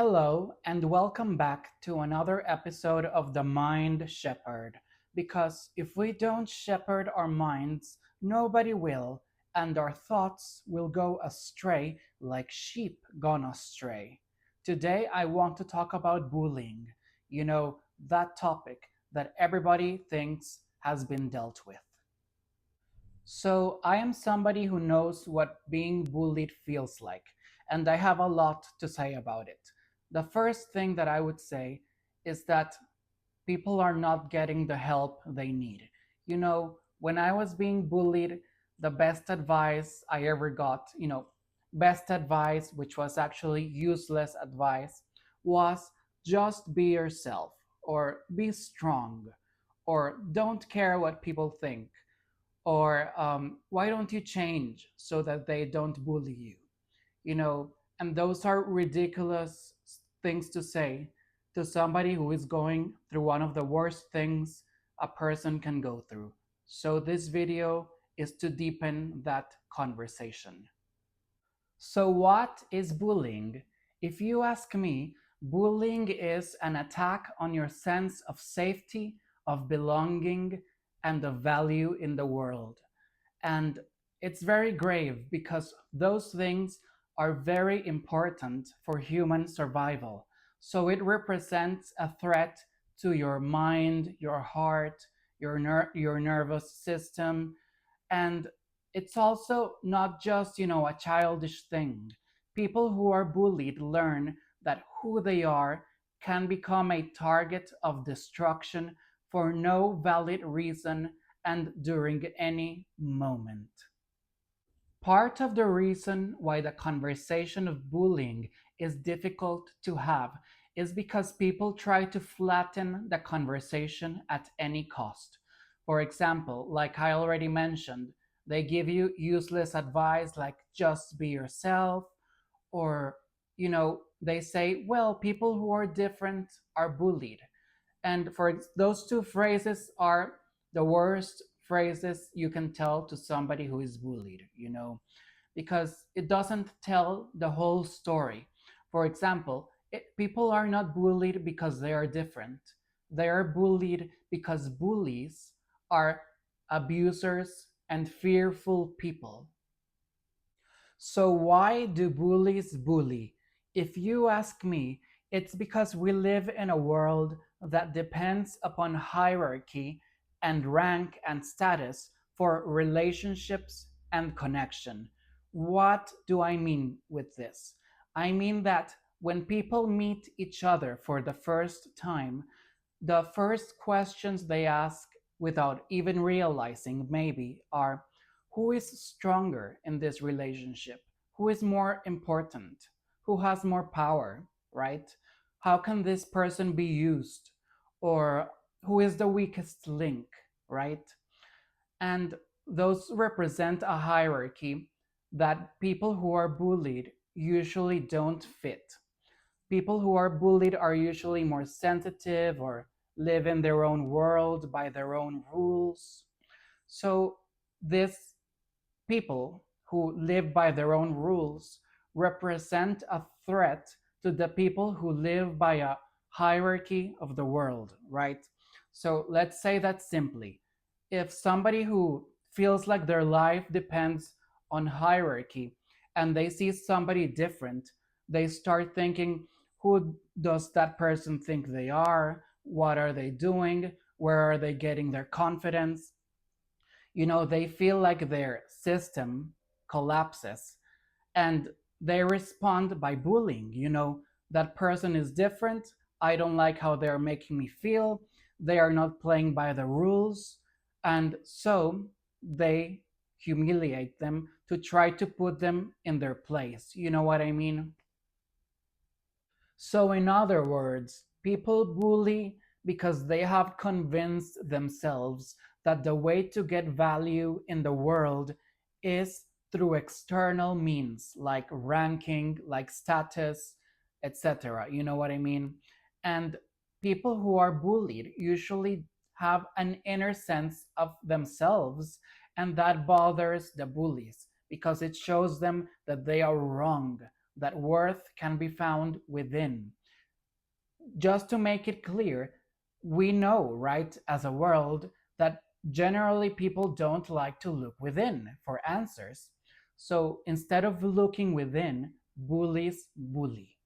Hello, and welcome back to another episode of The Mind Shepherd. Because if we don't shepherd our minds, nobody will, and our thoughts will go astray like sheep gone astray. Today, I want to talk about bullying. That topic that everybody thinks has been dealt with. So, I am somebody who knows what being bullied feels like, and I have a lot to say about it. The first thing that I would say is that people are not getting the help they need. When I was being bullied, the best advice I ever got, best advice, which was actually useless advice, was just be yourself, or be strong, or don't care what people think, or why don't you change so that they don't bully you, you know and those are ridiculous things to say to somebody who is going through one of the worst things a person can go through. So this video is to deepen that conversation. So what is bullying? If you ask me, bullying is an attack on your sense of safety, of belonging, and of value in the world. And it's very grave because those things are very important for human survival. So it represents a threat to your mind, your heart, your nervous system. And it's also not just, a childish thing. People who are bullied learn that who they are can become a target of destruction for no valid reason and during any moment. Part of the reason why the conversation of bullying is difficult to have is because people try to flatten the conversation at any cost. For example, like I already mentioned, they give you useless advice like just be yourself, or, they say, well, people who are different are bullied. And those two phrases are the worst phrases you can tell to somebody who is bullied, because it doesn't tell the whole story. For example, people are not bullied because they are different. They are bullied because bullies are abusers and fearful people. So, why do bullies bully? If you ask me, it's because we live in a world that depends upon hierarchy and rank and status for relationships and connection. What do I mean with this? I mean that when people meet each other for the first time, the first questions they ask, without even realizing maybe, are who is stronger in this relationship? Who is more important? Who has more power, right? How can this person be used? Or who is the weakest link, right? And those represent a hierarchy that people who are bullied usually don't fit. People who are bullied are usually more sensitive or live in their own world by their own rules. So, these people who live by their own rules represent a threat to the people who live by a hierarchy of the world, right? So, let's say that simply. If somebody who feels like their life depends on hierarchy and they see somebody different, they start thinking, who does that person think they are? What are they doing? Where are they getting their confidence? They feel like their system collapses, and they respond by bullying. That person is different. I don't like how they're making me feel. They are not playing by the rules. And so they humiliate them to try to put them in their place. You know what I mean? So, in other words, people bully because they have convinced themselves that the way to get value in the world is through external means like ranking, like status, etc. You know what I mean? And people who are bullied usually have an inner sense of themselves, and that bothers the bullies because it shows them that they are wrong that worth can be found within. Just to make it clear, we know, right, as a world, that generally people don't like to look within for answers. So instead of looking within, bullies bully.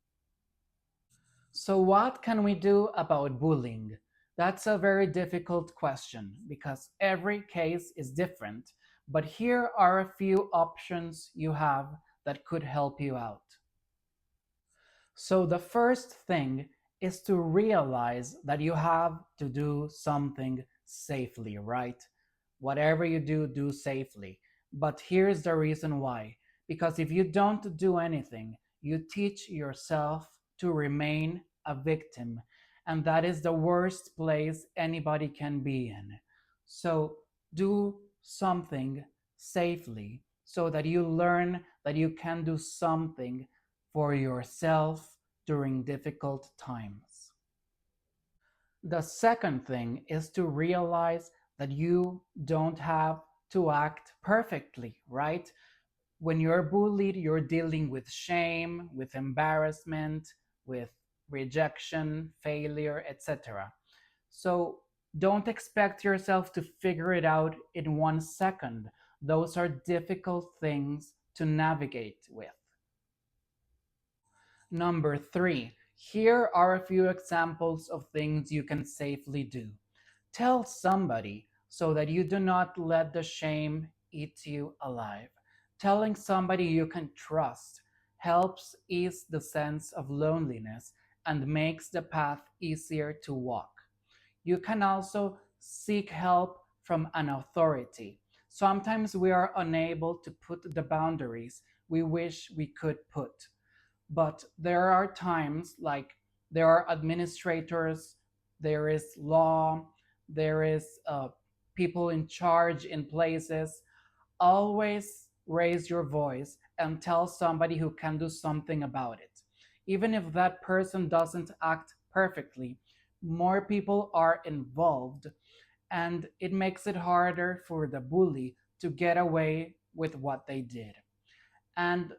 So, what can we do about bullying? That's a very difficult question because every case is different. But here are a few options you have that could help you out. So, the first thing is to realize that you have to do something safely, right? Whatever you do, do safely. But here's the reason why. Because if you don't do anything, you teach yourself to remain a victim. And that is the worst place anybody can be in. So, do something safely so that you learn that you can do something for yourself during difficult times. The second thing is to realize that you don't have to act perfectly, right? When you're bullied, you're dealing with shame, with embarrassment, with rejection, failure, etc. So don't expect yourself to figure it out in 1 second. Those are difficult things to navigate with. Number three, here are a few examples of things you can safely do. Tell somebody so that you do not let the shame eat you alive. Telling somebody you can trust helps ease the sense of loneliness and makes the path easier to walk. You can also seek help from an authority. Sometimes we are unable to put the boundaries we wish we could put. But there are times like there are administrators, there is law, there is people in charge in places. Always raise your voice and tell somebody who can do something about it. Even if that person doesn't act perfectly, more people are involved, and it makes it harder for the bully to get away with what they did. And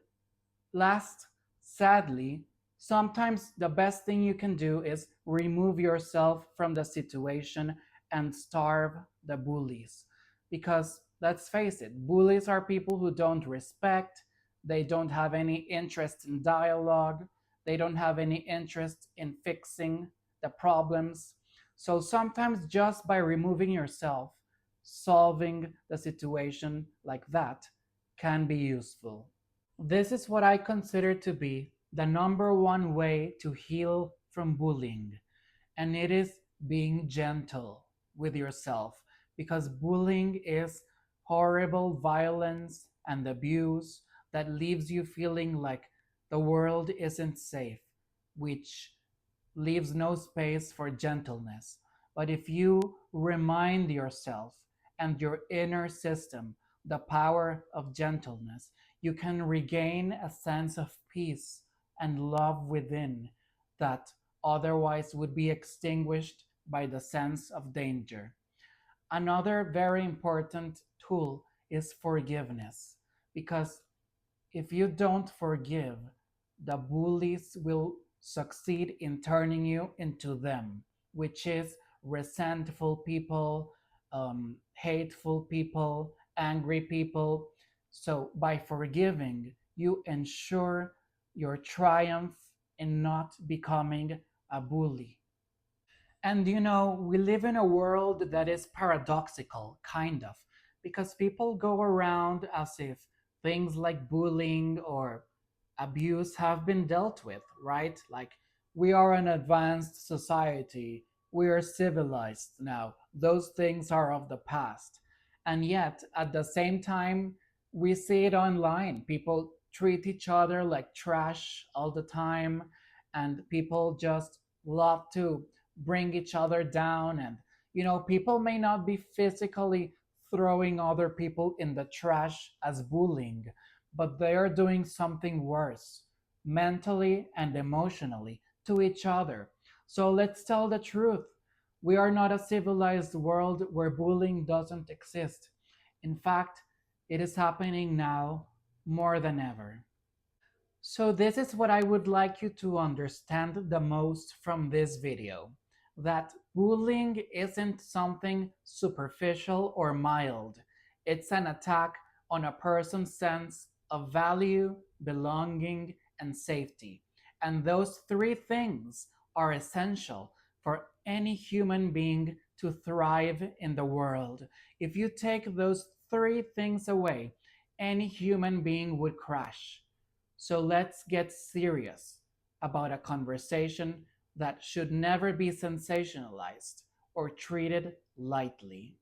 last, sadly, sometimes the best thing you can do is remove yourself from the situation and starve the bullies. Because let's face it, bullies are people who don't respect, they don't have any interest in dialogue, they don't have any interest in fixing the problems. So sometimes just by removing yourself, solving the situation like that can be useful. This is what I consider to be the number one way to heal from bullying, and it is being gentle with yourself because bullying is horrible violence and abuse that leaves you feeling like the world isn't safe, which leaves no space for gentleness. But if you remind yourself and your inner system the power of gentleness, you can regain a sense of peace and love within that otherwise would be extinguished by the sense of danger. Another very important tool is forgiveness because if you don't forgive, the bullies will succeed in turning you into them, which is resentful people, hateful people, angry people. So, by forgiving, you ensure your triumph in not becoming a bully. And we live in a world that is paradoxical, kind of, because people go around as if things like bullying or abuse have been dealt with, right? Like, we are an advanced society, we are civilized now, those things are of the past. And yet, at the same time, we see it online. People treat each other like trash all the time, and people just love to bring each other down. And people may not be physically throwing other people in the trash as bullying, but they are doing something worse mentally and emotionally to each other. So let's tell the truth. We are not a civilized world where bullying doesn't exist. In fact, it is happening now more than ever. So this is what I would like you to understand the most from this video, that bullying isn't something superficial or mild. It's an attack on a person's sense of value, belonging, and safety. And those three things are essential for any human being to thrive in the world. If you take those three things away, any human being would crash. So let's get serious about a conversation that should never be sensationalized or treated lightly.